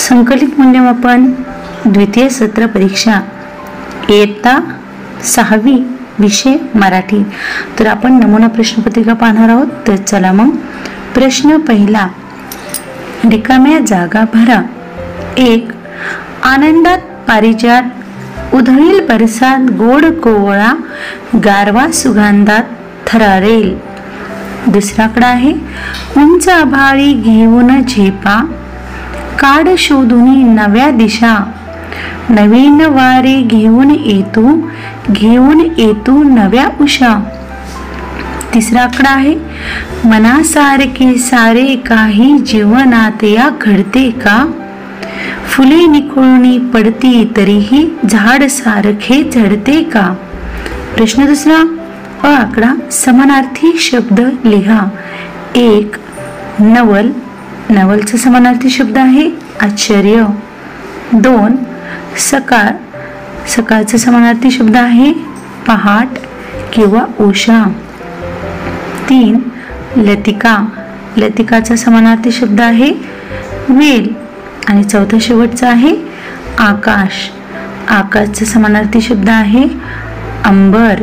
संकलित मूल्यमापन द्वितीय सत्र परीक्षा इयत्ता 6वी विषय मराठी। तर आपण नमुना प्रश्नपत्रिका पाहणार आहोत। तर चला मग प्रश्न पहिला, रिकाम्या जागा भरा। 1. आनंदात पारिजात उधळील बरसात गोड कोवळा गारवा सुगंधात थरारेल। दुसरा आकडा आहे, उंच आभाळी घेऊन झेपा काड शोधून नव्या दिशा नवीन वारे घेऊन येतो नव्या उषा। तिसरा आकडा आहे, मनासारखे सारे काही जीवनात या घडते का फुले निखळून पडती तरीही झाड सारखे झडते का। प्रश्न दुसरा, अ आकडा समानार्थी शब्द लिहा। 1. नवल, नवलचा समानार्थी शब्द आहे आश्चर्य। 2. सकाळ, सकाळचा समानार्थी शब्द आहे पहाट किंवा उषा। 3. लतिका, लतिकाचा समानार्थी शब्द आहे वेल। आणि चौथा शेवटचा आहे आकाश, आकाशचा समानार्थी शब्द आहे अंबर।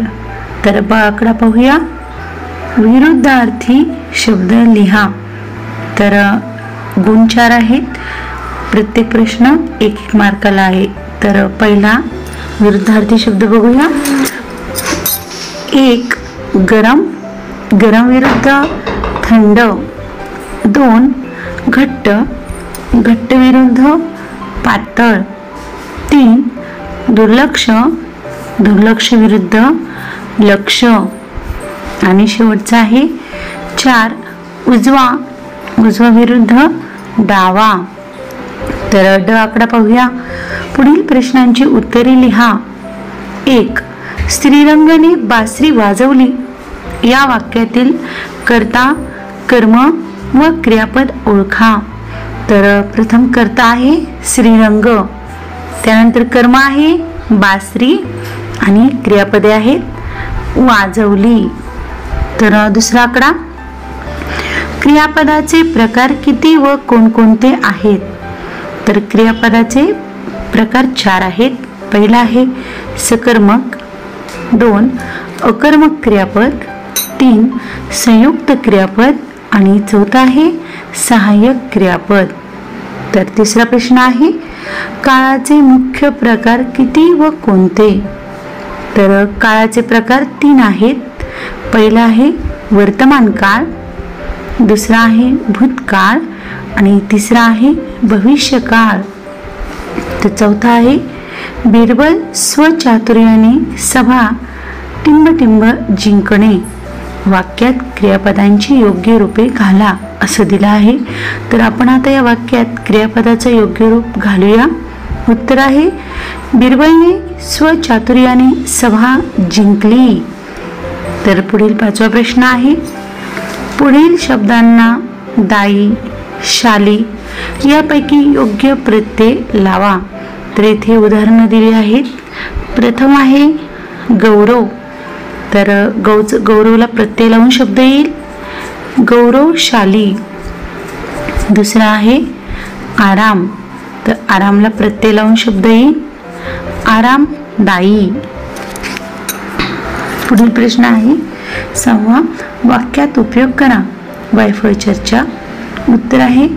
तर ब आकडा पाहूया, विरुद्धार्थी शब्द लिहा। तर गुण 4 आहेत, प्रत्येक प्रश्न 1 मार्काला आहे। तर पहिला विरुद्धार्थी शब्द बघूया। 1. गरम, गरम विरुद्ध थंड। 2. घट्ट, घट्ट विरुद्ध पातळ। 3. दुर्लक्ष, दुर्लक्ष विरुद्ध लक्ष। आणि शेवटचा आहे 4. उजवा, उजवा विरुद्ध डावा। तर ड आकडा पाहूया, पुढील प्रश्नांची उत्तरे लिहा। 1. श्रीरंगने बासरी वाजवली या वाक्यातील कर्ता, कर्म व क्रियापद ओळखा। तर प्रथम कर्ता आहे श्रीरंग, त्यानंतर कर्म आहे बासरी आणि क्रियापदे आहेत वाजवली। तर दुसरा आकडा, क्रियापदाचे प्रकार किती व कोणकोणते आहेत। तर क्रियापदाचे प्रकार 4 आहेत। पहिला आहे सकर्मक, 2. अकर्मक क्रियापद, 3. संयुक्त क्रियापद आणि 4था आहे सहाय्यक क्रियापद। तर तिसरा प्रश्न आहे, काळाचे मुख्य प्रकार किती व कोणते। तर काळाचे प्रकार 3 आहेत। पहिला आहे वर्तमान काळ, दुसरा आहे भूतकाळ आणि तिसरा आहे भविष्यकाळ। तर चौथा आहे, बिरबल स्वचातुर्याने सभा टिंबटिंब जिंकणे। वाक्यात क्रियापदांची योग्य रूपे घाला असं दिलं आहे। तर आपण आता या वाक्यात क्रियापदाचं योग्य रूप घालूया। उत्तर आहे, बिरबलने स्वचातुर्याने सभा जिंकली। तर पुढील 5वा प्रश्न आहे, पुढील शब्दांना दाई, शाली यापैकी योग्य प्रत्यय लावा। तर येथे उदाहरणं दिली आहेत। प्रथम आहे गौरव, तर गौरवला प्रत्यय लावून शब्द येईल गौरवशाली। दुसरा आहे आराम, तर आरामला प्रत्यय लावून शब्द येईल आरामदायी। पुढील प्रश्न आहे 6वा, वाक्यात उपयोग करा। वायफळ चर्चा। उत्तर आहे,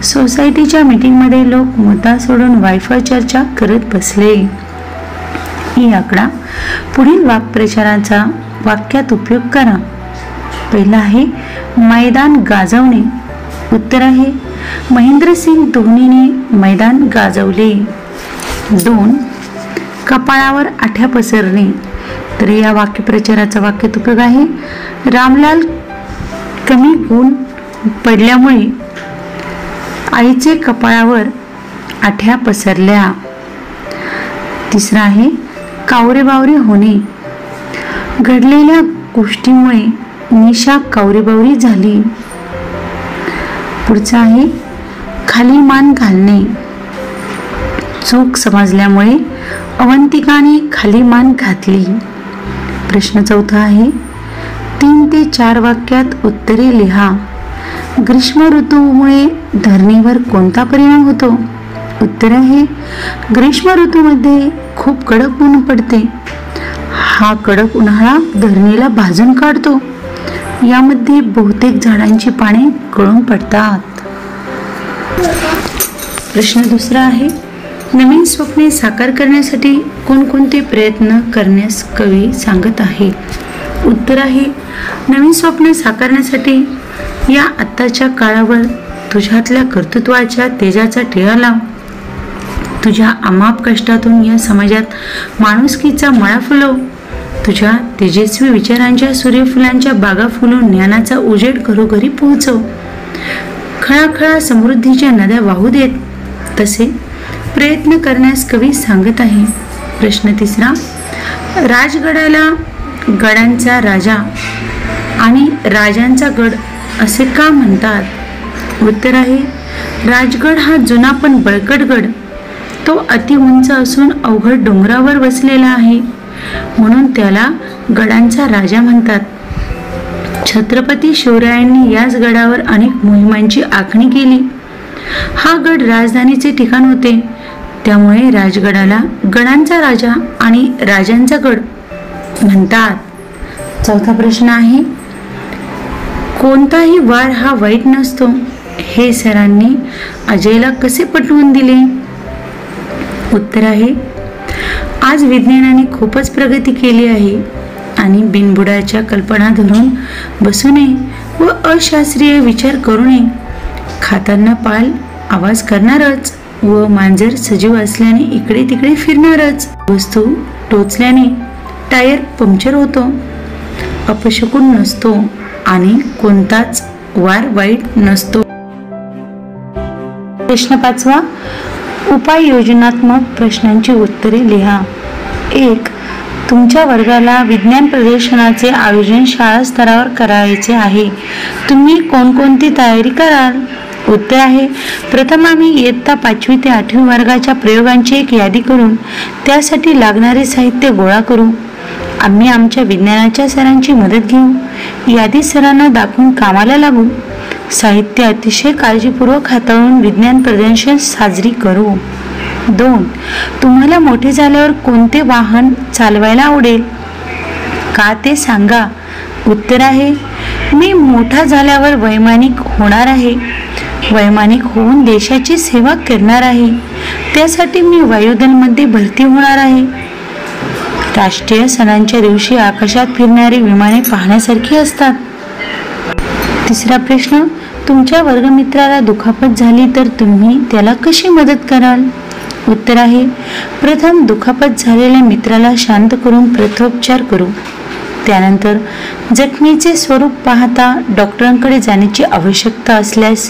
सोसायटीच्या मीटिंगमध्ये लोक मुद्दा सोडून वायफळ चर्चा करत बसले। ई आकडा, पुढील वाक्प्रचाराचा वाक्यात उपयोग करा। पहिला आहे मैदान गाजवणे। उत्तर आहे, महेंद्रसिंग धोनीने मैदान गाजवले। 2. कपाळावर आठ्या पसरणे। तर या वाक्यप्रचाराचा वाक्यात उपयोग आहे, रामलाल कमी गुण पडल्यामुळे आईचे कपाळावर आठ्या पसरल्या। तिसरा आहे कावरेबावरे होणे। घडलेल्या गोष्टीमुळे निशा कावरेबावरी झाली। पुढचा आहे खाली मान घालणे। चूक समजल्यामुळे अवंतिकाने खाली मान घातली। प्रश्न 4था आहे, 3 ते 4 वाक्यात उत्तरे लिहा। ग्रीष्म ऋतूमुळे धरणीवर कोणता परिणाम होतो। उत्तर आहे ग्रीष्म ऋतूमध्ये खूप कडक ऊन पडते. हा कडक उन्हाळा धरणीला भाजून काढतो. यामध्ये बहुतेक झाडांची पाने गळून पडतात. प्रश्न दुसरा आहे नवीन स्वप्ने साकार करण्यासाठी कोणकोणते प्रयत्न करण्यास कवी सांगत आहे. उत्तर आहे नवीन स्वप्ने साकारण्यासाठी या आत्ताच्या काळावर तुझ्यातल्या कर्तृत्वाच्या तेजाचा टिळा लाव. तुझ्या अमाप कष्टातून या समाजात माणुसकीचा मळा फुलव. तुझ्या तेजस्वी विचारांच्या सूर्यफुलांच्या बागा फुलून ज्ञानाचा उजेड घरोघरी पोहोचव. खळाखळा समृद्धीच्या नद्या वाहू देत. तसे प्रयत्न करण्यास कवी सांगत आहे. प्रश्न तिसरा राजगडाला गडांचा राजा आणि राजांचा गड असे का म्हणतात. उत्तर आहे राजगड हा जुना पण बळकट गड. तो अति उंच असून अवघड डोंगरावर वसलेला आहे, म्हणून त्याला गडांचा राजा म्हणतात. छत्रपती शिवरायांनी याच गडावर अनेक मोहिमांची आखणी केली. हा गड राजधानीचे ठिकाण होते, त्यामुळे राजगडाला गडांचा राजा आणि राजांचा गड म्हणतात. चौथा प्रश्न आहे कोणताही वार हा वाईट नसतो हे सरांनी अजयला कसे पटवून दिले. उत्तर आहे आज विज्ञानाने खूपच प्रगती केली आहे आणि बिनबुडाच्या कल्पना धरून बसू नये व अशास्त्रीय विचार करू नये. खाताना पाल आवाज करणारच व मांजर सजीव असल्याने इकडे तिकडे फिरणारच. वस्तू टोचल्याने टायर पंक्चर होतो. अपशकुन नसतो आणि कोणताच वार वाईट नसतो. प्रश्न पाचवा उपाययोजनात्मक प्रश्नांची उत्तरे लिहा. 1. तुमच्या वर्गाला विज्ञान प्रदर्शनाचे आयोजन शाळा स्तरावर करायचे आहे. तुम्ही कोणकोणती तयारी कराल. उत्तर आहे प्रथम आम्ही इयत्ता 5वी ते 8वी वर्गाच्या प्रयोगांची एक यादी करून त्यासाठी लागणारे साहित्य गोळा करू. आम्ही आमच्या विज्ञानाच्या सरांची मदत घेऊ. यादी सरांना दाखवून कामाला लागू. साहित्य अतिशय काळजीपूर्वक हाताळून विज्ञान प्रदर्शन साजरी करू. 2. तुम्हाला मोठे झाल्यावर कोणते वाहन चालवायला आवडेल का ते सांगा. उत्तर आहे मी मोठा झाल्यावर वैमानिक होणार आहे. वैमानिक होऊन देशाची सेवा करणार आहे. त्यासाठी मी वायुदलमध्ये भरती होणार आहे. राष्ट्रीय सणांच्या दिवशी आकाशात फिरणारी विमाने पाहण्यासारखी असतात. तिसरा प्रश्न तुमच्या वर्गमित्राला दुखापत झाली तर तुम्ही त्याला कशी मदत कराल. उत्तर आहे प्रथम दुखापत झालेल्या मित्राला शांत करून प्रथोपचार करू. त्यानंतर जखमीचे स्वरूप पाहता डॉक्टरांकडे जाण्याची आवश्यकता असल्यास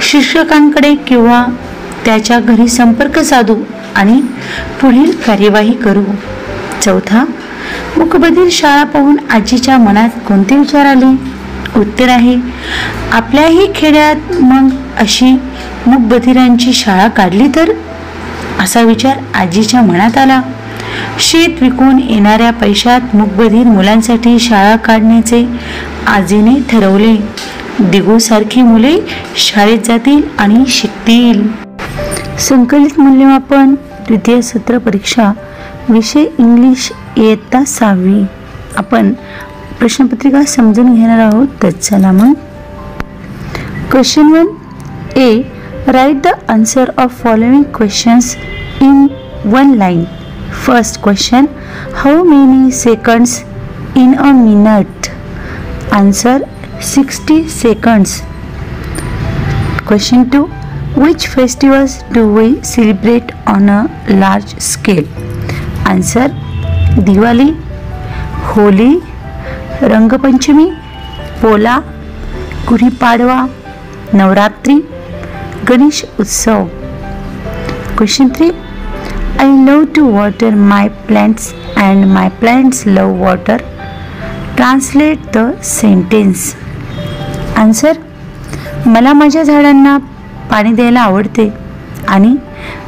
शिक्षकांकडे किंवा त्याच्या घरी संपर्क साधू आणि पुढील कार्यवाही करू. चौथा मूकबधीर शाळा पाहून आजीच्या मनात कोणते विचार आले. उत्तर आहे आपल्याही खेड्यात मग अशी मूकबधिरांची शाळा काढली तर असा विचार आजीच्या मनात आला. शेत विकून येणाऱ्या पैशात मूकबधीर मुलांसाठी शाळा काढण्याचे आजीने ठरवले. दिगूसारखी मुले शाळेत जातील आणि शिकतील. संकलित मूल्यमापन द्वितीय सत्र परीक्षा विषय इंग्लिश इयत्ता 6वी. आपण प्रश्नपत्रिका समजून घेणार आहोत. तर चला मग. Question 1 A. Write the answer of following questions in one line. First question, how many seconds in a minute? Answer 60 seconds. Question 2, which festivals do we celebrate on a large scale? Answer Diwali, Holi, Rangapanchami, Pola, Gudhi Padwa, Navratri, Ganesh Utsav. Question 3, I love to water my plants and my plants love water. Translate the sentence. Answer मला माझ्या झाडांना पाणी द्यायला आवडते आणि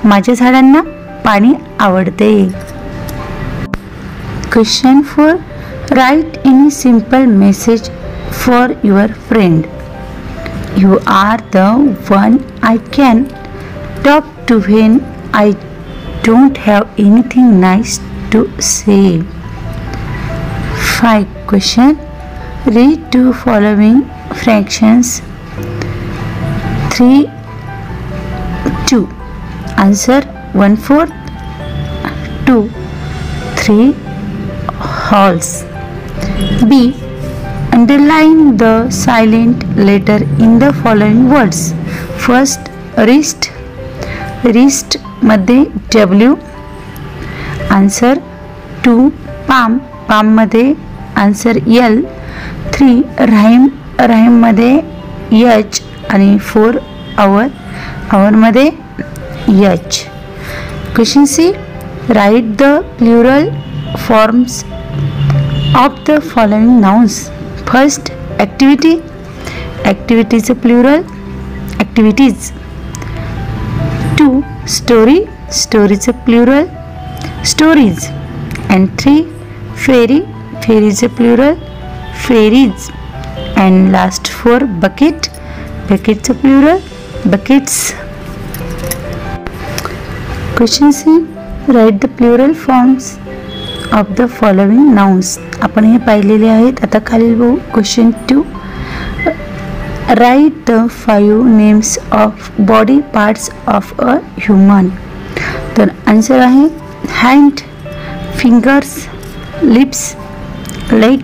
माझ्या झाडांना पाणी आवडते. Question 4, write any simple message for your friend. You are the one I can talk to when I don't have anything nice to say. 5. Question. Read two following fractions. 3, 2. Answer 1/4, 2, 3 wholes. B. Underline the silent letter in the following words. First, wrist. Wrist मध्ये W. Answer 2. palm. palm मध्ये answer L. 3. rhyme. rhyme मध्ये H आणि 4. hour. hour मध्ये H. Question C. Write the plural forms of the following nouns. First, activity. Activity is a plural. Activities. 2. Story. Story is a plural. Stories. And 3. Fairy. Fairy is a plural. Fairies. And last 4. Bucket. Bucket is a plural. Buckets. Question C. Write the plural forms of the following nouns. आपण हे पाहिलेले आहेत. आता खाली बघू. Question 2. Write the 5 names of body parts of a human. तर answer आहे hand, fingers, lips, leg,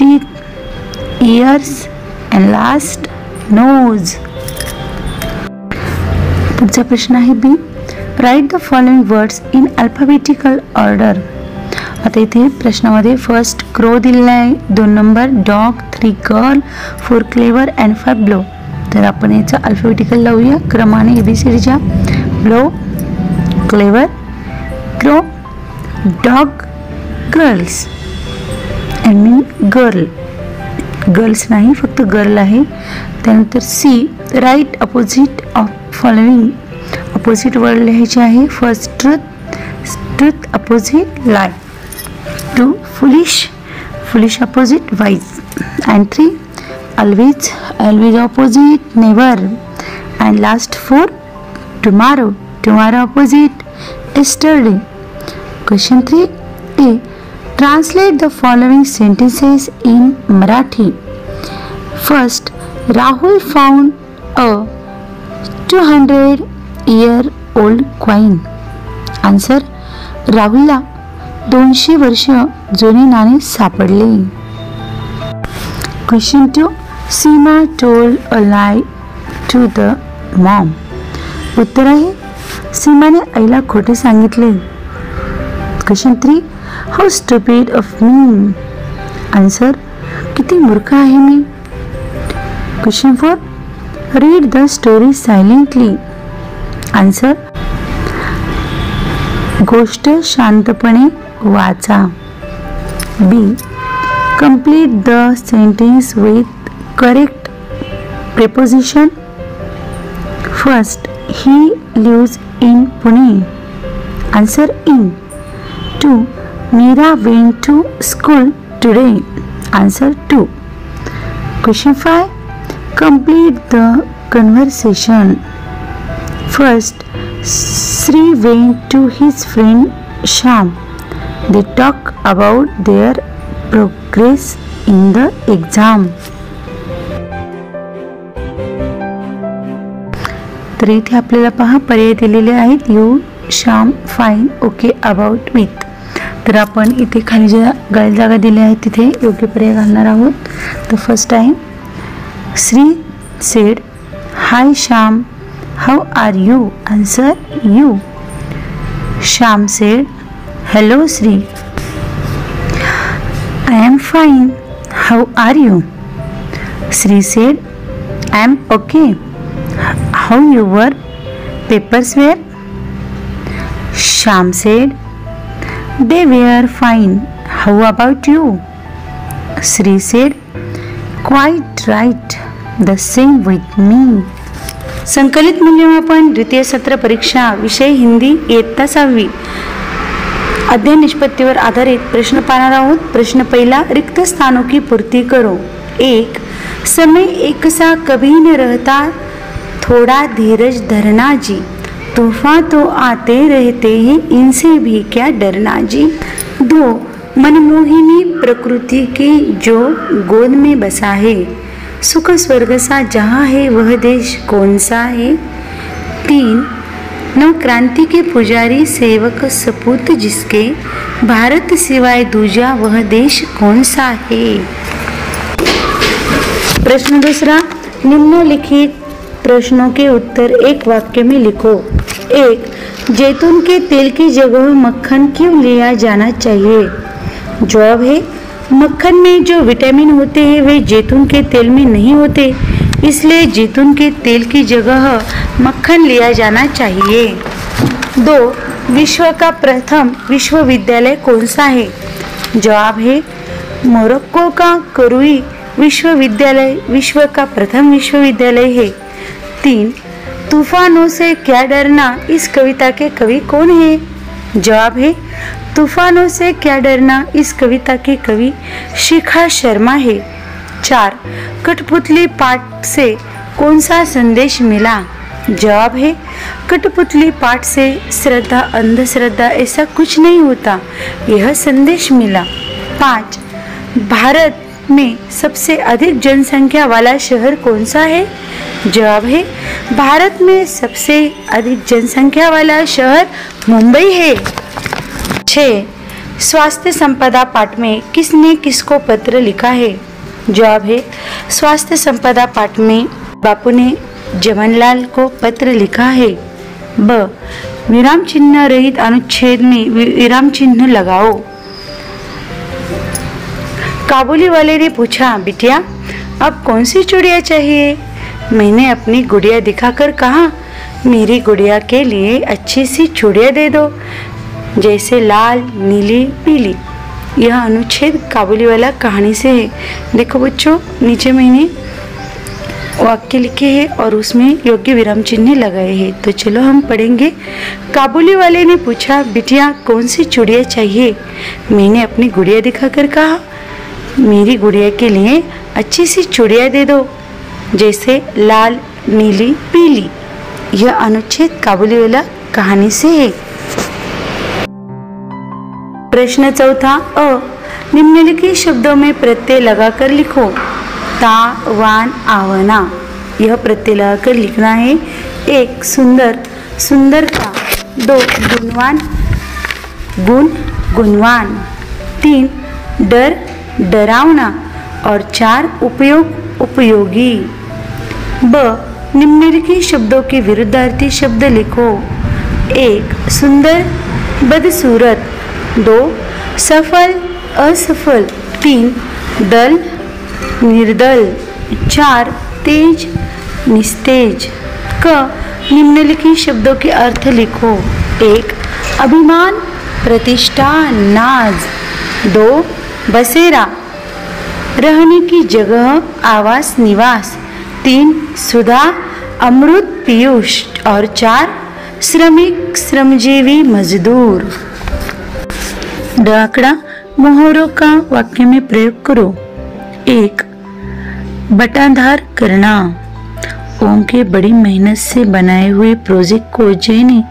teeth, ears and last nose. पुढचा प्रश्न आहे B. Write the following words in alphabetical order. आता इथे प्रश्नामध्ये फर्स्ट क्रो दिलेला आहे, 2 number dog, 3 girl, 4 clever and 5 blow. तर आपण याचा अल्फाबेटिकल लावूया क्रमाने ABCDच्या. Blow, clever, crow, dog, girls and mean girl. Girls नाही, फक्त गर्ल आहे. त्यानंतर C. Write opposite of following. Opposite word लिहायचे आहे. First truth, truth opposite lie. 2. foolish, foolish opposite wise. And 3. always, always opposite never. And last 4. tomorrow, tomorrow opposite yesterday. Question 3A. Translate the following sentences in Marathi. First, Rahul found a 200-year-old coin. Answer. राहुलला 200 वर्ष जुने नाणे सापडले. Question 2. Seema told a lie to the mom. उत्तर आहे सीमाने आईला खोटे सांगितले. Question 3. How stupid of me. Answer. किती मूर्ख आहे मी. Question 4. Read the story silently. Answer. गोष्ट शांतपणे वाचा. B. Complete the sentence with correct preposition. First, he lives in Pune. Answer in. 2. Meera went to school today. Answer 2. Question 5. Complete the conversation. First, Sri went to his friend Sham. They talk about their progress in the exam. तर इथे आपल्याला पहा पर्याय दिलेले आहेत. You, Shyam, fine, okay, about, with. तर आपण इथे खाली ज्या गैर जागा दिल्या आहेत तिथे योग्य पर्याय घालणार आहोत. तर फर्स्ट आहे Sri said, "Hi Sham, how are you?" Answer, you. Sham said, "Hello Sri, I am fine. How are you?" Sri said, "I am okay. How your papers were?" Sham said, "They were fine. How about you?" Sri said, "Quite right. The same with me." संकलित मूल्यमापन द्वितीय सत्र परीक्षा विषय हिंदी इयत्ता 6वी. अध्ययन निष्पत्तीवर आधारित प्रश्न पाहणार आहोत. प्रश्न पहिला, रिक्त स्थानों की पूर्ति करो. 1. समय एक सा कभी न रहता, थोड़ा धीरज धरना जी. तूफान तो आते रहते ही, इनसे भी क्या डरना जी। 2 मनमोहिनी प्रकृति की जो गोद में बसा है, सुख स्वर्ग सा जहाँ है वह देश कौन सा है। 3 नव क्रांति के पुजारी सेवक सपूत जिसके, भारत सिवाय दूजा वह देश कौन सा है। प्रश्न दूसरा, निम्नलिखित प्रश्नों के उत्तर एक वाक्य में लिखो। 1 जैतून के तेल की जगह मक्खन क्यों लिया जाना चाहिए। जवाब है, मक्खन में जो विटामिन होते हैं वे जैतून के तेल में नहीं होते, इसलिए जैतून के तेल की जगह मक्खन लिया जाना चाहिए। 2 विश्व का प्रथम विश्वविद्यालय कौन सा है। जवाब है, मोरक्को का करूई विश्वविद्यालय विश्व का प्रथम विश्वविद्यालय है। 3 तूफानों से क्या डरना, इस कविता के कवि कौन है। जवाब है, तूफानों से क्या डरना इस कविता के कवि शिखा शर्मा है। 4 कठपुतली पाठ से कौन सा संदेश मिला। जवाब है, कठपुतली पाठ से श्रद्धा अंधश्रद्धा ऐसा कुछ नहीं होता, यह संदेश मिला। 5 भारत में सबसे अधिक जनसंख्या वाला शहर कौन सा है। जवाब है, भारत में सबसे अधिक जनसंख्या वाला शहर मुंबई है। 6 स्वास्थ्य संपदा पाठ में किसने किसको पत्र लिखा है। जवाब है, स्वास्थ्य संपदा पाठ में बापू ने जवाहरलाल को पत्र लिखा है। ब विराम चिन्ह रहित अनुच्छेद में विराम चिन्ह लगाओ। काबुली वाले ने पूछा, बिटिया अब कौन सी चूड़ियाँ चाहिए। मैंने अपनी गुड़िया दिखाकर कहा, मेरी गुड़िया के लिए अच्छी सी चूड़ियाँ दे दो, जैसे लाल नीली पीली। यह अनुच्छेद काबुली वाला कहानी से है। देखो बच्चों, नीचे मैंने वाक्य लिखे हैं और उसमें योग्य विराम चिन्ह लगाए हैं। तो चलो हम पढ़ेंगे। काबुली वाले ने पूछा, बिटिया कौन सी चूड़ियाँ चाहिए। मैंने अपनी गुड़िया दिखाकर कहा, मेरी गुड़िया के लिए अच्छी सी चूड़ियाँ दे दो, जैसे लाल नीली पीली। यह अनुच्छेद काबुली वाला कहानी से है। प्रश्न चौथा, अ निम्नलिखित शब्दों में प्रत्यय लगाकर लिखो। ता वान आवना, यह प्रत्यय लगाकर लिखना है। 1 सुंदर सुंदरता। 2 गुणवान गुण गुणवान। 3 डर डरावना और 4 उपयोग उपयोगी। ब निम्नलिखित शब्दों के विरुद्धार्थी शब्द लिखो। 1 सुंदर बदसूरत। 2 सफल असफल। 3 दल निर्दल। 4 तेज निस्तेज। क निम्नलिखित शब्दों के अर्थ लिखो। 1 अभिमान प्रतिष्ठा नाज। 2 बसेरा रहने की जगह आवास निवास। 3 सुधा अमृत पीयूष और 4 श्रमिक श्रमजीवी मजदूर। ड आंकड़ा मुहावरों का वाक्य में प्रयोग करो। 1 बटाधार करना। ओम के बड़ी मेहनत से बनाए हुए प्रोजेक्ट को जय ने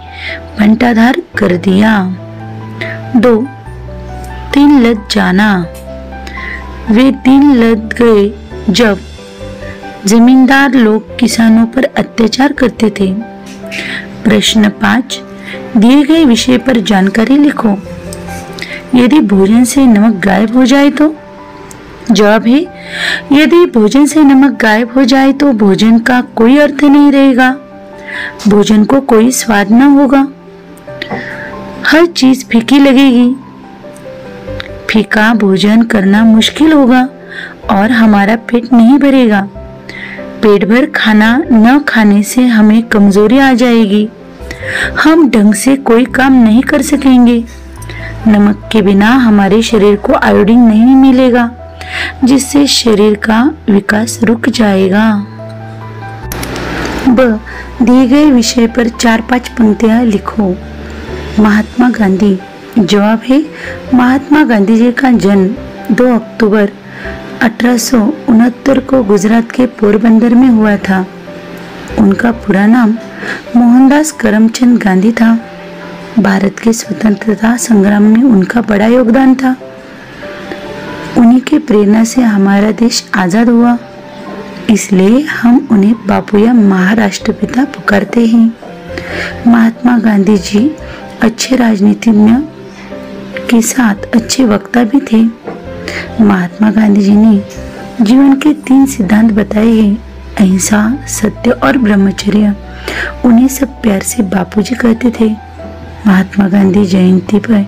बंटाधार कर दिया। 2 दिन लग जाना। वे दिन लग गए जब जमींदार लोग किसानों पर अत्याचार करते थे। प्रश्न 5 दिए गए विषय पर जानकारी लिखो। यदि भोजन से नमक गायब हो जाए तो। जवाब है, यदि भोजन से नमक गायब हो जाए तो भोजन का कोई अर्थ नहीं रहेगा, भोजन को कोई स्वाद न होगा, हर चीज फीकी लगेगी, फीका भोजन करना मुश्किल होगा और हमारा पेट नहीं भरेगा। पेट भर खाना न खाने से हमें कमजोरी आ जाएगी, हम ढंग से कोई काम नहीं कर सकेंगे। नमक के बिना हमारे शरीर को आयोडीन नहीं मिलेगा, जिससे शरीर का विकास रुक जाएगा। ब दिए गए विषय पर 4-5 पंक्तियां लिखो। महात्मा गांधी। जवाब है, महात्मा गांधी जी का जन्म 2 अक्टूबर 1869 को गुजरात के पोरबंदर में हुआ था। उनका पूरा नाम मोहनदास करमचंद गांधी था। भारत के स्वतंत्रता संग्राम में उनका बड़ा योगदान था। उन्हीं की प्रेरणा से हमारा देश आजाद हुआ, इसलिए हम उन्हें बापू या महाराष्ट्रपिता पुकारते हैं। महात्मा गांधी जी अच्छे राजनीतिज्ञ के साथ अच्छे वक्ता भी थे। महात्मा गांधी जी ने जीवन के 3 सिद्धांत बताए हैं, अहिंसा, सत्य और ब्रह्मचर्य। उन्हें सब प्यार से बापूजी कहते थे। महात्मा गांधी जयंती पर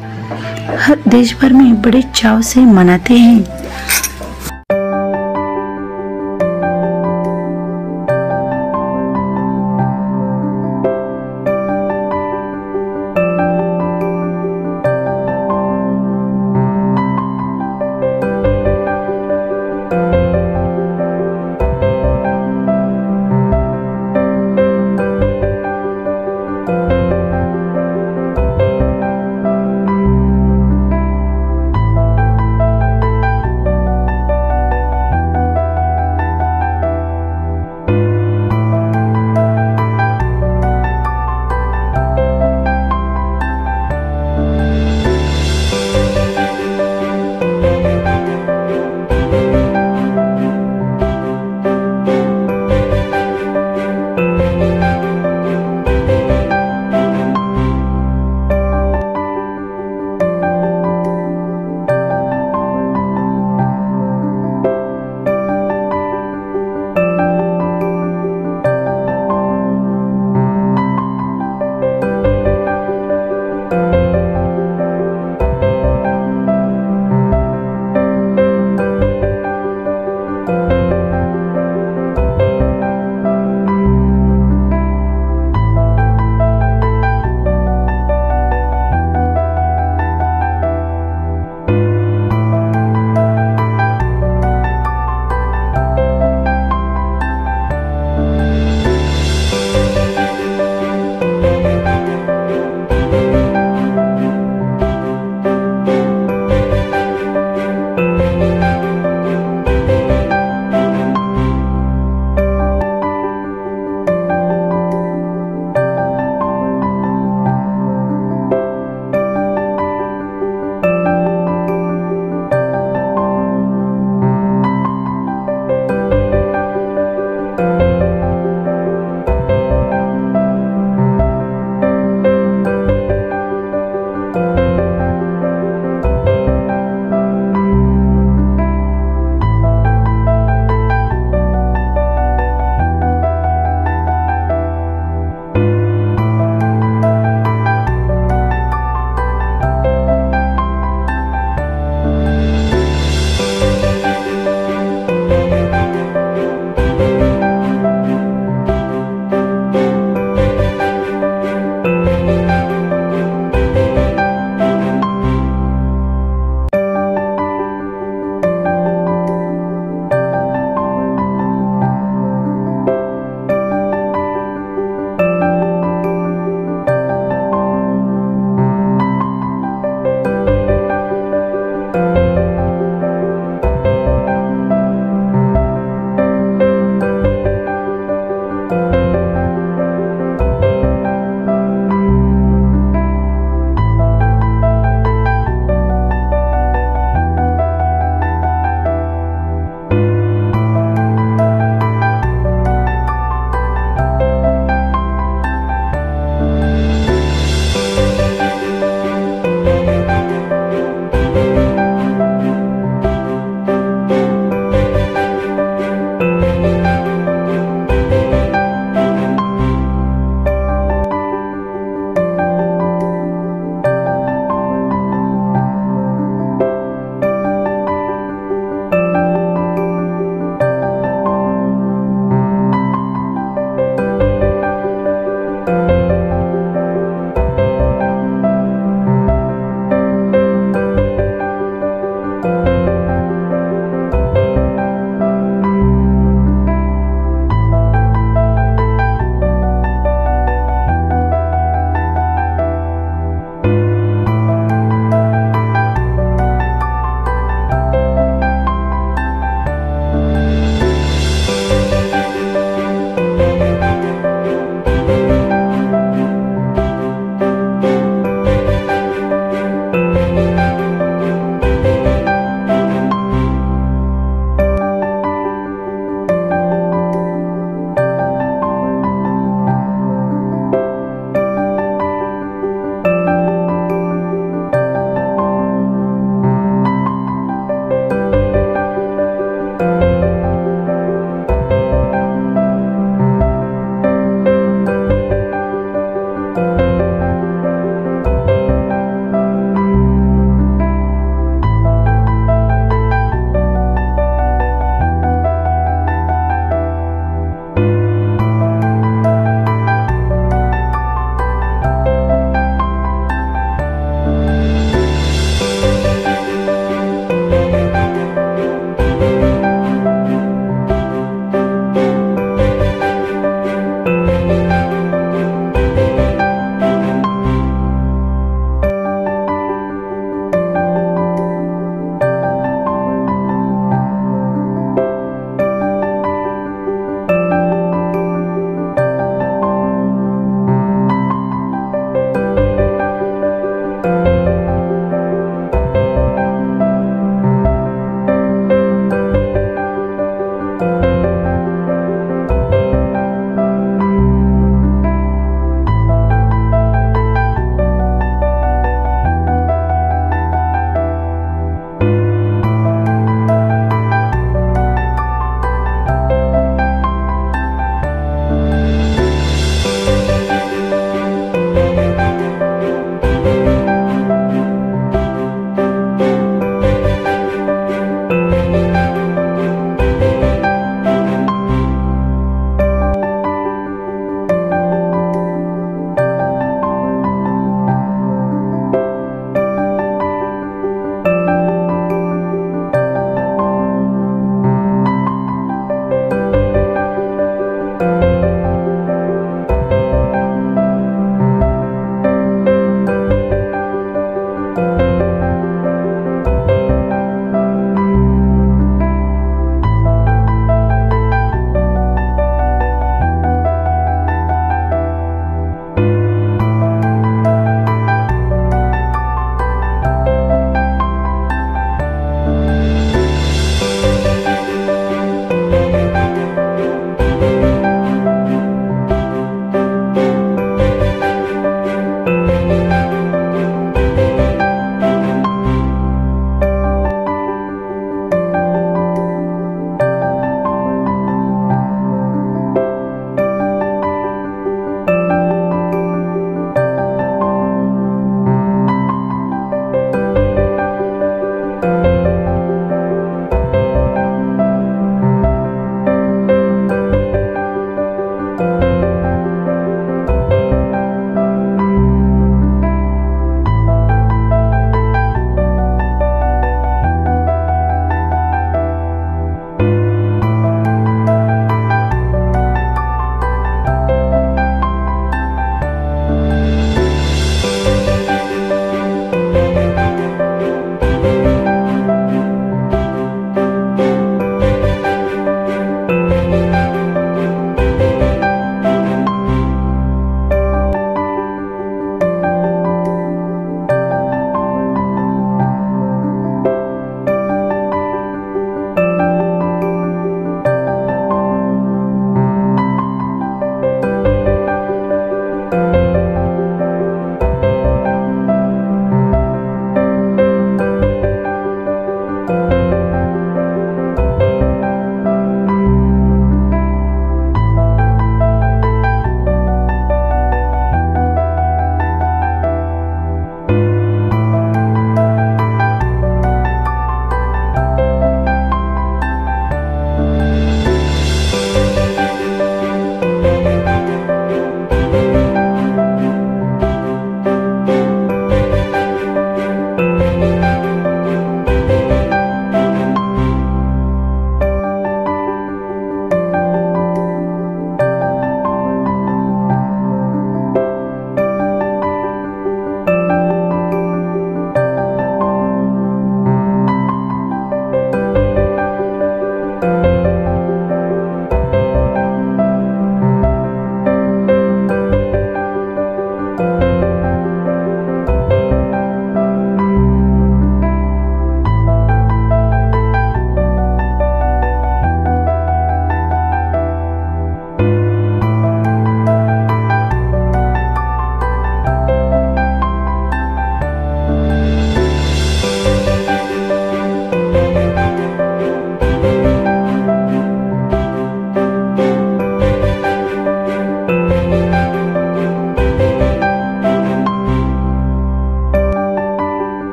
हर देश भर में बड़े चाव से मनाते हैं।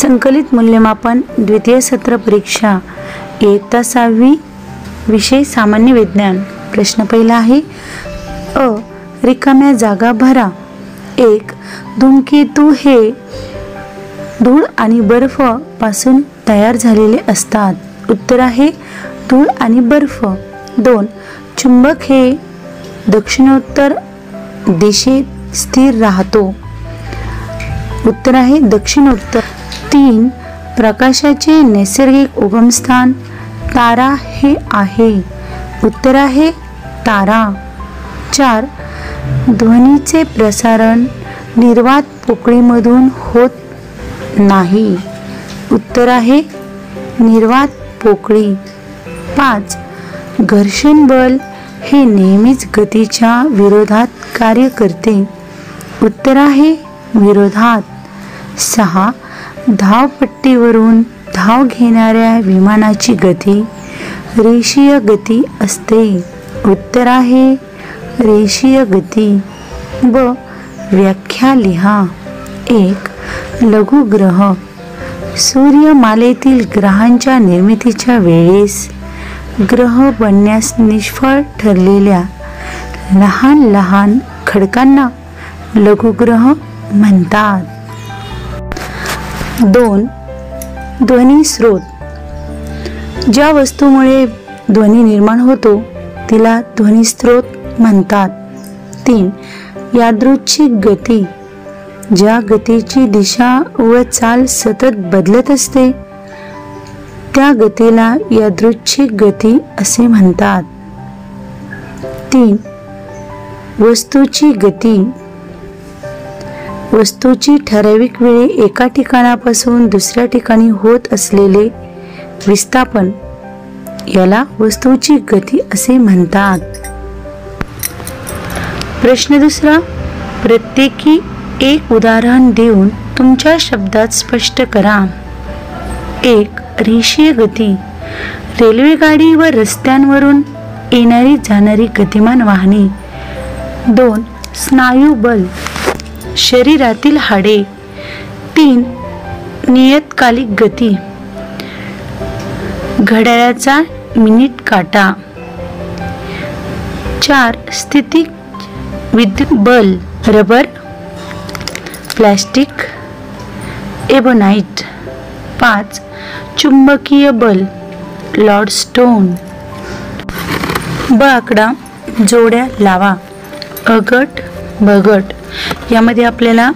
संकलित मूल्यमापन द्वितीय सत्र परीक्षा इयत्ता 6वी विषय सामान्य विज्ञान। प्रश्न पहिला आहे अ. रिकाम्या जागा भरा। 1. धूमकेतू हे धूळ आणि बर्फ पासून तयार झालेले असतात। उत्तर आहे धूळ आणि बर्फ। 2. चुंबक हे दक्षिणोत्तर दिशेत स्थिर राहतो। उत्तर आहे दक्षिणोत्तर। 3. प्रकाशाचे नैसर्गिक उगमस्थान तारा हे आहे। उत्तर आहे तारा। 4. ध्वनीचे प्रसारण निर्वात पोकळीमधून होत नाही। उत्तर आहे निर्वात पोकळी। 5. घर्षण बल हे नेहमीच गतीच्या विरोधात कार्य करते। उत्तर आहे विरोधात। 6. धावपट्टीवरून धाव घेणाऱ्या विमानाची गती रेषीय गती असते। उत्तर आहे रेषीय गती। ब. व्याख्या लिहा। 1. लघुग्रह सूर्यमालेतील ग्रहांच्या निर्मितीच्या वेळेस ग्रह बनण्यास निष्फळ ठरलेल्या लहान लहान खडकांना लघुग्रह म्हणतात। 2. ध्वनी स्रोत ज्या वस्तूमुळे ध्वनी निर्माण होतो तिला ध्वनी स्रोत म्हणतात। 3. यादृच्छिक गती ज्या गतीची दिशा व चाल सतत बदलत असते त्या गतीला यादृच्छिक गती असे म्हणतात। 3. वस्तूची गती वस्तूची ठराविक वेळी एका ठिकाणापासून दुसऱ्या ठिकाणी होत असलेले विस्थापन याला वस्तूची गती असे म्हणतात। प्रश्न दुसरा, प्रत्येकी एक उदाहरण देऊन तुमच्या शब्दात स्पष्ट करा। 1. रेषीय गती रेल्वेगाडी व रस्त्यांवरून येणारी जाणारी गतिमान वाहने। 2. स्नायू बल शरीरातील हाडे। 3. नियतकालिक गती घड्याळाचा मिनिट काटा। 4. स्थितिक विद्युत बल रबर प्लास्टिक एबोनाइट। 5. चुंबकीय बल लॉर्डस्टोन। ब आकडा जोड्या लावा। अगट बगट यामध्ये आपल्याला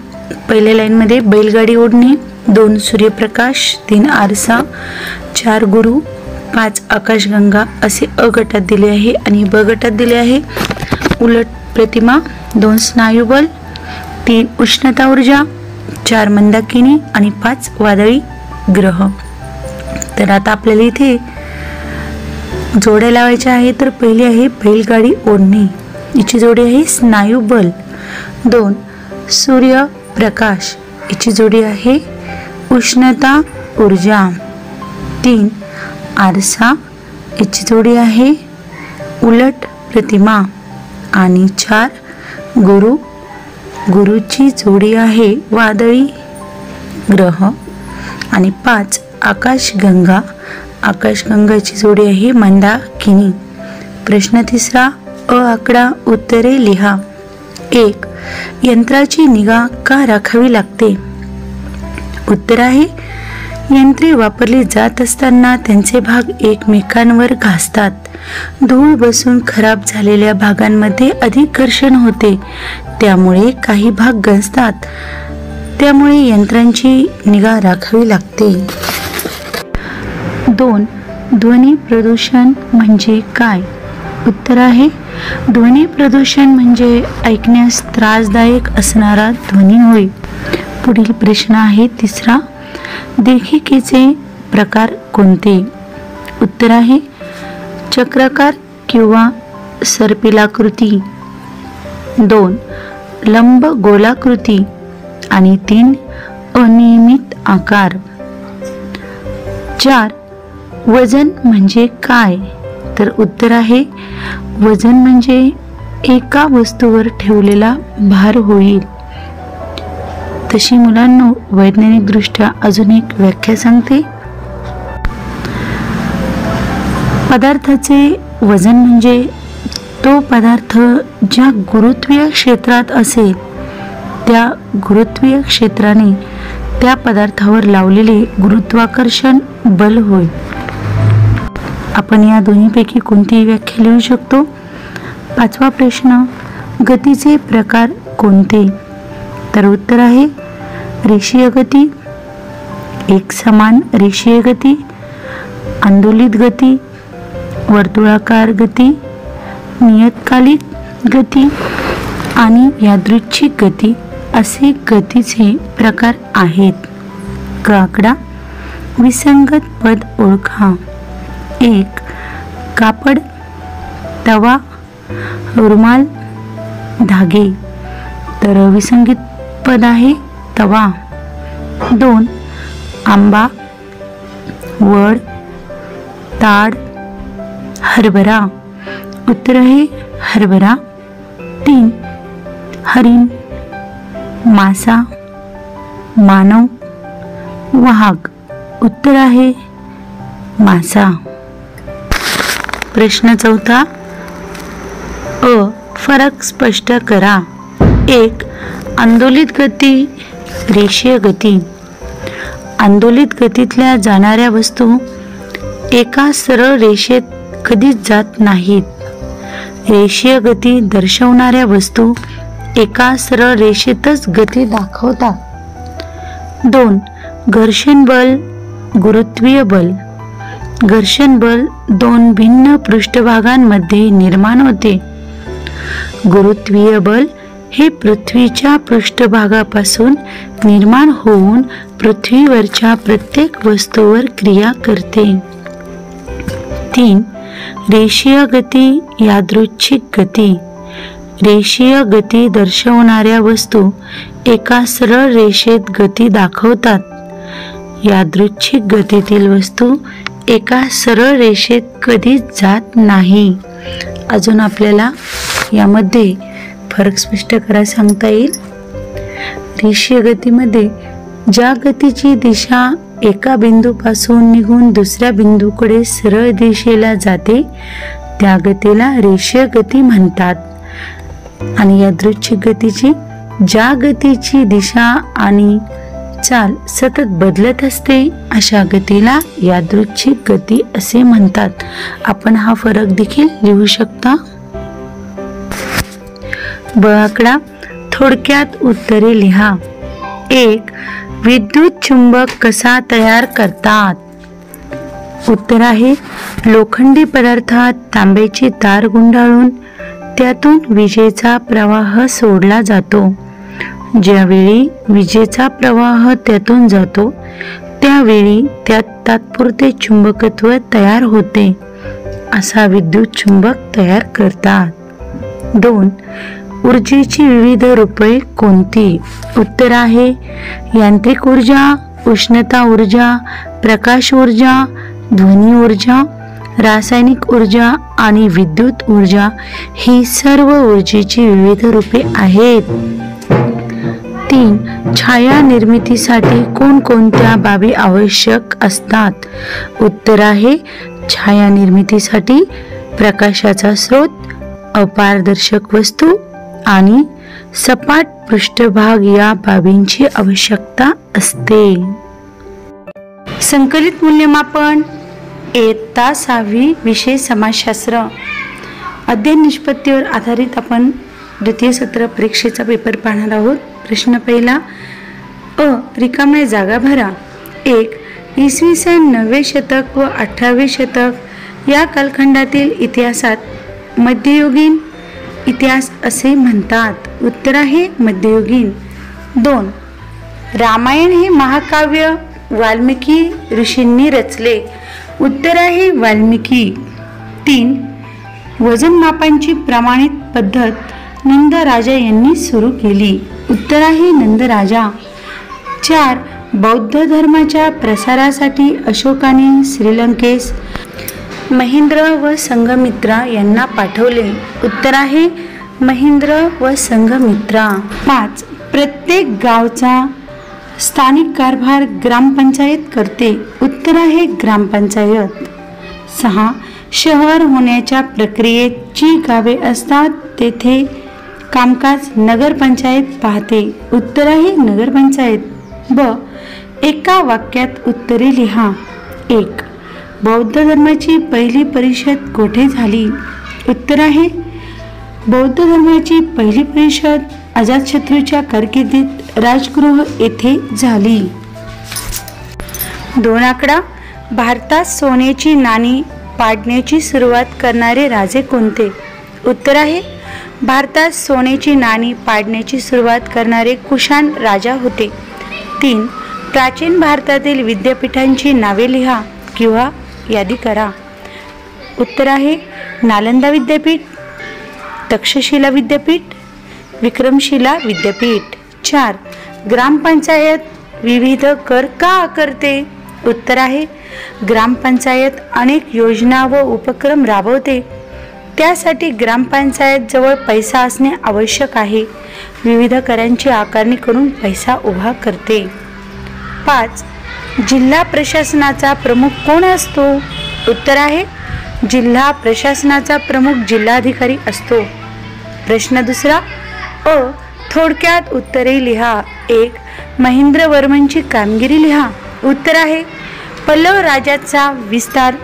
पहिल्या लाईनमध्ये बैलगाडी ओढणे, 2 सूर्यप्रकाश, 3 आरसा, 4 गुरु, 5 आकाशगंगा असे अ गटात दिले आहे आणि ब गटात दिले आहे उलट प्रतिमा, 2 स्नायुबल, 3 उष्णता ऊर्जा, 4 मंदाकिनी आणि 5 वादळी ग्रह। तर आता आपल्याला इथे जोड्या लावायच्या आहे। तर पहिली आहे बैलगाडी ओढणे, याची जोडी आहे स्नायुबल। 2 सूर्यप्रकाश, याची जोडी आहे उष्णता ऊर्जा। 3 आरसा, याची जोडी आहे उलट प्रतिमा आणि 4 गुरु, गुरुची जोडी आहे वादळी ग्रह आणि 5 आकाशगंगा, आकाशगंगाची जोडी आहे मंदाकिनी। प्रश्न तिसरा, अ आकडा उत्तरे लिहा। 1. यंत्राची निगा का राखावी लागते? उत्तर आहे यंत्रे वापरली जात असताना त्यांचे भाग एकमेकांवर घासतात। धूळ बसून खराब झालेल्या भागांमध्ये अधिक घर्षण होते, त्यामुळे काही भाग गंजतात, त्यामुळे यंत्रांची निगा राखावी लागते। 2. ध्वनी प्रदूषण म्हणजे काय? उत्तर आहे ध्वनी प्रदूषण म्हणजे ऐकण्यास त्रासदायक असणारा ध्वनी होय। पुढील प्रश्न आहे तिसरा, देखीकेचे प्रकार कोणते? उत्तर आहे चक्राकार किंवा सर्पिलाकृती, 2 लंब गोलाकृती आणि 3 अनियमित आकार। 4 वजन म्हणजे काय? तर उत्तर आहे वजन म्हणजे एका वस्तूवर ठेवलेला भार होईल। तशी मुलांनो वैज्ञानिक दृष्ट्या अजून एक व्याख्या सांगते. पदार्थाचे वजन म्हणजे तो पदार्थ ज्या गुरुत्वीय क्षेत्रात असेल त्या गुरुत्वीय क्षेत्राने त्या पदार्थावर लावलेले गुरुत्वाकर्षण बल होय. आपण या दोन्हीपैकी कोणतीही व्याख्या लिहू शकतो. 5वा प्रश्न, गतीचे प्रकार कोणते? तर उत्तर आहे रेषीय गती, एकसमान रेषीय गती, आंदोलित गती, वर्तुळाकार गती, नियतकालिक गती आणि यादृच्छिक गती असे गतीचे प्रकार आहेत. क आकडा, विसंगत पद ओळखा. 1. कापड, तवा, रुमाल, धागे. तर विसंगत पद आहे तवा. 2. आंबा, वड, ताड, हरभरा. उत्तर आहे हरभरा. 3. हरिण, मासा, मानव, वाघ. उत्तर आहे मासा. प्रश्न 4. अ. फरक स्पष्ट करा. 1. आंदोलित गती, रेषीय गती. आंदोलित गतीतल्या जाणाऱ्या वस्तू एका सरळ रेषेत कधीच जात नाहीत. रेषीय गती दर्शवणाऱ्या वस्तू एका सरळ रेषेतच गती दाखवतात. 2. घर्षण बल, गुरुत्वीय बल. घर्षण बल 2 भिन्न पृष्ठभागांमध्ये निर्माण होते. गुरुत्वीय बल हे पृथ्वीच्या पृष्ठभागापासून निर्माण होऊन पृथ्वीवरच्या प्रत्येक वस्तूवर क्रिया करते. 3. रेषीय गती, यादृच्छिक गती. रेषीय गती दर्शवणाऱ्या वस्तू एका सरळ रेषेत गती दाखवतात. यादृच्छिक गतीतील वस्तू एका सरळ रेषेत कधीच जात नाही. अजून आपल्याला यामध्ये फरक स्पष्ट करा सांगता येईल. रेषीय गतीमध्ये ज्या गतीची दिशा एका बिंदूपासून निघून दुसऱ्या बिंदूकडे सरळ दिशेला जाते त्या गतीला रेषीय गती म्हणतात. आणि यादृच्छिक गतीची ज्या गतीची दिशा आणि चाल सतत बदलत असते अशा गतीला यादृच्छिक गती असे म्हणतात. आपण हा फरक देखील लिहू शकता. ब आकडा, थोडक्यात उत्तरे लिहा. 1. विद्युत चुंबक कसा तयार करतात? उत्तर आहे लोखंडी पदार्थात तांब्याची तार गुंडाळून त्यातून विजेचा प्रवाह सोडला जातो. ज्यावेळी विजेचा प्रवाह त्यातून जातो त्यावेळी त्यात तात्पुरते चुंबकत्व तयार होते. असा विद्युत चुंबक तयार करतात. 2. ऊर्जेची विविध रूपे कोणती? उत्तर आहे यांत्रिक ऊर्जा, उष्णता ऊर्जा, प्रकाश ऊर्जा, ध्वनी ऊर्जा, रासायनिक ऊर्जा आणि विद्युत ऊर्जा ही सर्व ऊर्जेची विविध रूपे आहेत. 3. छाया निर्मितीसाठी कोणकोणत्या बाबी आवश्यक असतात? उत्तर आहे छाया निर्मितीसाठी प्रकाशाचा स्रोत, अपारदर्शक वस्तू आणि सपाट पृष्ठभाग या बाबींची आवश्यकता असते. संकलित मूल्यमापन इयत्ता 6वी, विषय समाजशास्त्र. अध्ययन निष्पत्तीवर आधारित आपण द्वितीय सत्र परीक्षेचा पेपर पाहणार आहोत. प्रश्न पहिला, अ. रिकाम्या जागा भरा. 1. इसवी सन 9वे शतक व 18वे शतक या कालखंडातील इतिहासात मध्ययुगीन इतिहास असे म्हणतात. उत्तर आहे मध्ययुगीन. 2. रामायण हे महाकाव्य वाल्मिकी ऋषींनी रचले. उत्तर आहे वाल्मिकी. 3. वजन मापांची प्रमाणित पद्धत नंद राजा यांनी सुरू केली. उत्तर आहे नंद राजा. 4. बौद्ध धर्माच्या प्रसारासाठी अशोकाने श्रीलंकेस महेंद्र व संघमित्रा यांना पाठवले. उत्तर आहे महेंद्र व संघमित्रा. 5. प्रत्येक गावचा स्थानिक कारभार ग्रामपंचायत करते. उत्तर आहे ग्रामपंचायत. 6. शहर होण्याच्या प्रक्रियेत जी गावे असतात तेथे कामकाज नगरपंचायत पाहते. उत्तर आहे नगरपंचायत. ब. एका वाक्यात उत्तरे लिहा. 1. बौद्ध धर्माची पहिली परिषद कोठे झाली? उत्तर आहे बौद्ध धर्माची पहिली परिषद अजातशत्रूच्या कारकिर्दीत राजगृह येथे झाली. 2 आकडा. भारतात सोन्याची नाणी पाडण्याची सुरुवात करणारे राजे कोणते? उत्तर आहे भारतात सोन्याची नाणी पाडण्याची सुरुवात करणारे कुशाण राजा होते. 3. प्राचीन भारतातील विद्यापीठांची नावे लिहा किंवा यादी करा. उत्तर आहे नालंदा विद्यापीठ, तक्षशिला विद्यापीठ, विक्रमशिला विद्यापीठ. 4. ग्रामपंचायत विविध कर का आकारते? उत्तर आहे ग्रामपंचायत अनेक योजना व उपक्रम राबवते. त्यासाठी ग्रामपंचायत जवळ पैसा असणे आवश्यक आहे. विविध करांची आकारणी करून पैसा उभा करते. 5. जिल्हा प्रशासनाचा प्रमुख कोण असतो? उत्तर आहे जिल्हा प्रशासनाचा प्रमुख जिल्हाधिकारी असतो. प्रश्न 2. अ. थोडक्यात उत्तरे लिहा. 1. महेंद्रवर्मनची कामगिरी लिहा. उत्तर आहे पल्लव राजाचा विस्तार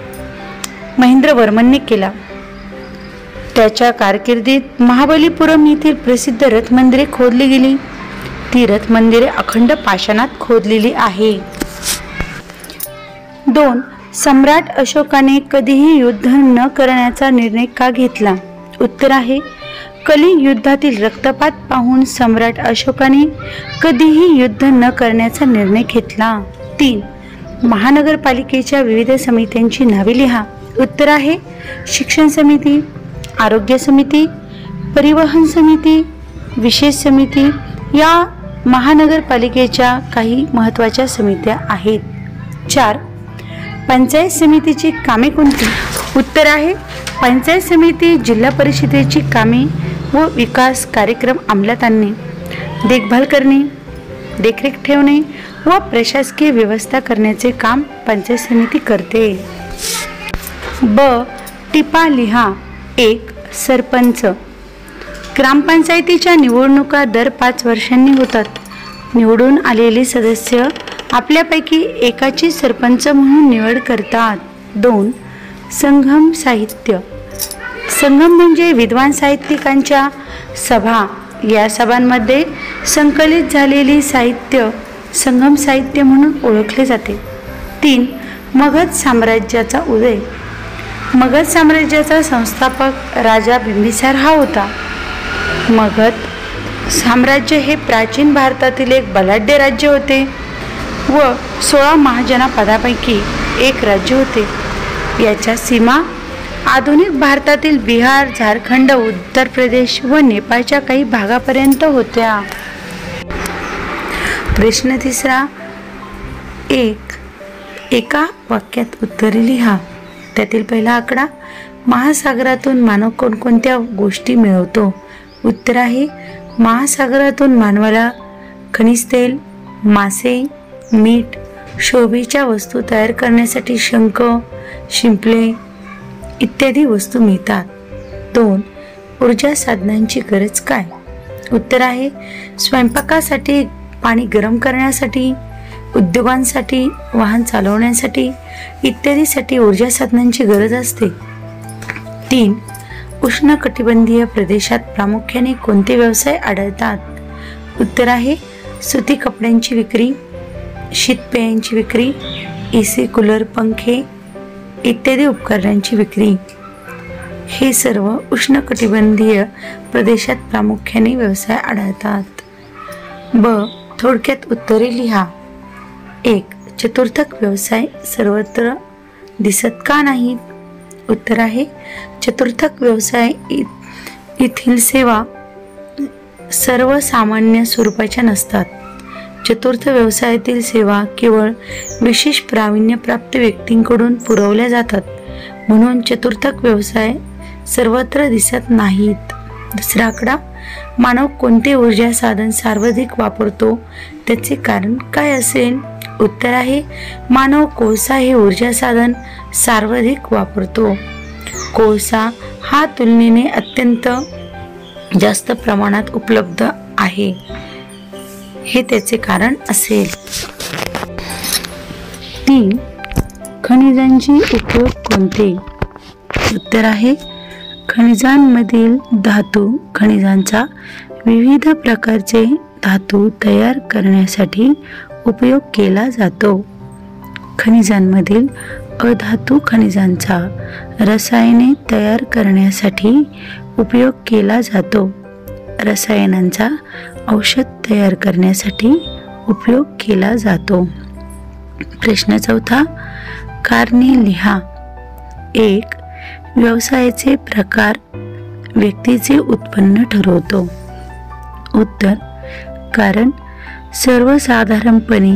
महेंद्रवर्मनने केला. त्याच्या कारकिर्दीत महाबलीपुरम येथील प्रसिद्ध रथ मंदिरे खोदली गेली. ती रथ मंदिरे अखंड पाषाणात खोदलेली आहे. 2. सम्राट अशोकाने कधीही युद्ध न करण्याचा निर्णय का घेतला? उत्तर आहे कलिंग युद्धातील रक्तपात पाहून सम्राट अशोकाने कधीही युद्ध न करण्याचा निर्णय घेतला. 3. महानगरपालिकेच्या विविध समित्यांची नावे लिहा. उत्तर आहे शिक्षण समिती, आरोग्य समिती, परिवहन समिती, विशेष समिती या महानगरपालिकेच्या काही महत्त्वाच्या समित्या आहेत. 4. पंचायत समितीची कामे कोणती? उत्तर आहे पंचायत समिती जिल्हा परिषदेची कामे व विकास कार्यक्रम अंमलात आणणे, देखभाल करणे, देखरेख ठेवणे व प्रशासकीय व्यवस्था करण्याचे काम पंचायत समिती करते. ब. टिपा लिहा. 1. सरपंच. ग्रामपंचायतीच्या निवडणुका दर 5 वर्षांनी होतात. निवडून आलेले सदस्य आपल्यापैकी एकाची सरपंच म्हणून निवड करतात. 2. संगम साहित्य. संगम म्हणजे विद्वान साहित्यिकांच्या सभा. या सभांमध्ये संकलित झालेली साहित्य संगम साहित्य म्हणून ओळखले जाते. 3. मगध साम्राज्याचा उदय. मगध साम्राज्याचा संस्थापक राजा बिंबिसार हा होता. मगध साम्राज्य हे प्राचीन भारतातील एक बलाढ्य राज्य होते व 16 महाजनपदांपैकी एक राज्य होते. याच्या सीमा आधुनिक भारतातील बिहार, झारखंड, उत्तर प्रदेश व नेपाळच्या काही भागापर्यंत होत्या. प्रश्न 3. 1. एका वाक्यात उत्तरे लिहा. त्यातील पहिला आकडा. महासागरातून मानव कोणकोणत्या गोष्टी मिळवतो? उत्तर आहे महासागरातून मानवाला खनिज तेल, मासे, मीठ, शोभेच्या वस्तू तयार करण्यासाठी शंख, शिंपले इत्यादी वस्तू मिळतात. 2. ऊर्जा साधनांची गरज काय? उत्तर आहे स्वयंपाकासाठी, पाणी गरम करण्यासाठी, उद्योगांसाठी, वाहन चालवण्यासाठी इत्यादीसाठी ऊर्जा साधनांची गरज असते. 3. उष्णकटिबंधीय प्रदेशात प्रामुख्याने कोणते व्यवसाय आढळतात? उत्तर आहे सुती कपड्यांची विक्री, शीतपेयांची विक्री, AC, कूलर, पंखे इत्यादी उपकरणांची विक्री. हे सर्व उष्णकटिबंधीय प्रदेशात प्रामुख्याने व्यवसाय आढळतात. ब. थोडक्यात उत्तरे लिहा. 1. चतुर्थक व्यवसाय सर्वत्र दिसत का नाहीत? उत्तर आहे चतुर्थक व्यवसाय येथील सेवा सर्वसामान्य स्वरूपाच्या नसतात. चतुर्थ व्यवसायातील सेवा केवळ विशेष प्रावीण्यप्राप्त व्यक्तींकडून पुरवल्या जातात, म्हणून चतुर्थक व्यवसाय सर्वत्र दिसत नाहीत. दुसरा आकडा, मानव कोणते ऊर्जा साधन सर्वाधिक वापरतो, त्याचे कारण काय असेल? उत्तर आहे, मानव कोळसा हे ऊर्जा साधन सर्वाधिक वापरतो. कोळसा हा तुलनेने अत्यंत जास्त प्रमाणात उपलब्ध आहे, हे त्याचे कारण असेल. 3. खनिजांचे उपयोग कोणते? उत्तर आहे, खनिजांमधील धातू खनिजांचा विविध प्रकारचे धातू तयार करण्यासाठी उपयोग केला जातो. खनिजांमधील अधातू खनिजांचा रसायने तयार करण्यासाठी उपयोग केला जातो. रसायनांचा औषध तयार करण्यासाठी उपयोग केला जातो. प्रश्न 4, कारणे लिहा. 1. व्यवसायाचे प्रकार व्यक्तीचे उत्पन्न ठरवतो. उत्तर, कारण सर्वसाधारणपणे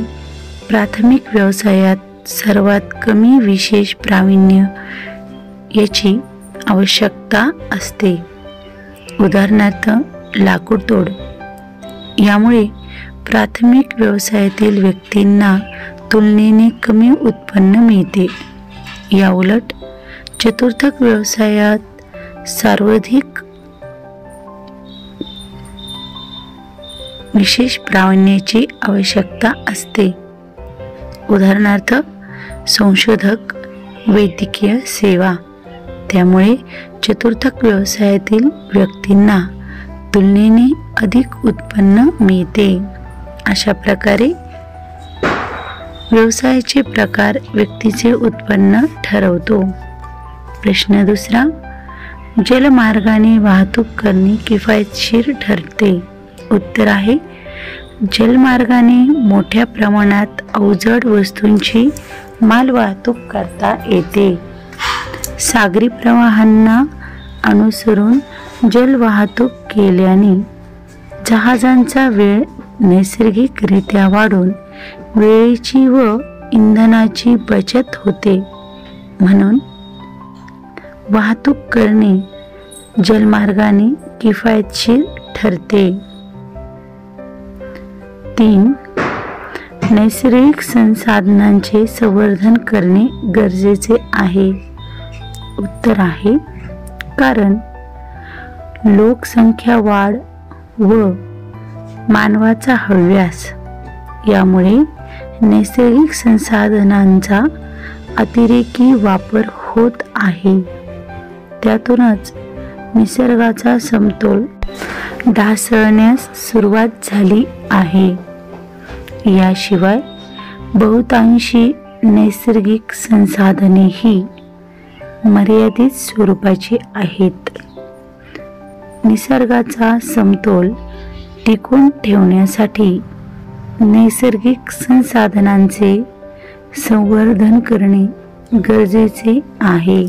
प्राथमिक व्यवसायात सर्वात कमी विशेष प्रावीण्य याची आवश्यकता असते. उदाहरणार्थ लाकूड यामुळे प्राथमिक व्यवसायातील व्यक्तींना तुलनेने कमी उत्पन्न मिळते. याउलट चतुर्थक व्यवसायात सर्वाधिक विशेष प्रावीण्याची आवश्यकता असते. उदाहरणार्थ संशोधक, वैद्यकीय सेवा. त्यामुळे चतुर्थक व्यवसायातील व्यक्तींना तुलनेने अधिक उत्पन्न मिळते. अशा प्रकारे व्यवसायाचे प्रकार व्यक्तीचे उत्पन्न ठरवतो. प्रश्न 2, जलमार्गाने वाहतूक करणे किफायतशीर ठरते. उत्तर आहे, जलमार्गाने मोठ्या प्रमाणात अवजड वस्तूंची मालवाहतूक करता येते. सागरी प्रवाहांना अनुसरून जलवाहतूक केल्याने जहाजांचा वेळ नैसर्गिकरित्या वाढून वेळेची व इंधनाची बचत होते. म्हणून वाहतूक करणे जलमार्गाने किफायतशीर ठरते. 3. नैसर्गिक संसाधनांचे संवर्धन करणे गरजेचे आहे. उत्तर आहे, कारण लोकसंख्या वाढ व मानवाचा हव्यास यामुळे नैसर्गिक संसाधनांचा अतिरेकी वापर होत आहे. त्यातूनच निसर्गाचा समतोल ढासळण्यास सुरुवात झाली आहे. याशिवाय बहुतांशी नैसर्गिक संसाधनेही मर्यादित स्वरूपाची आहेत. निसर्गाचा समतोल टिकवून ठेवण्यासाठी नैसर्गिक संसाधनांचे संवर्धन करणे गरजेचे आहे.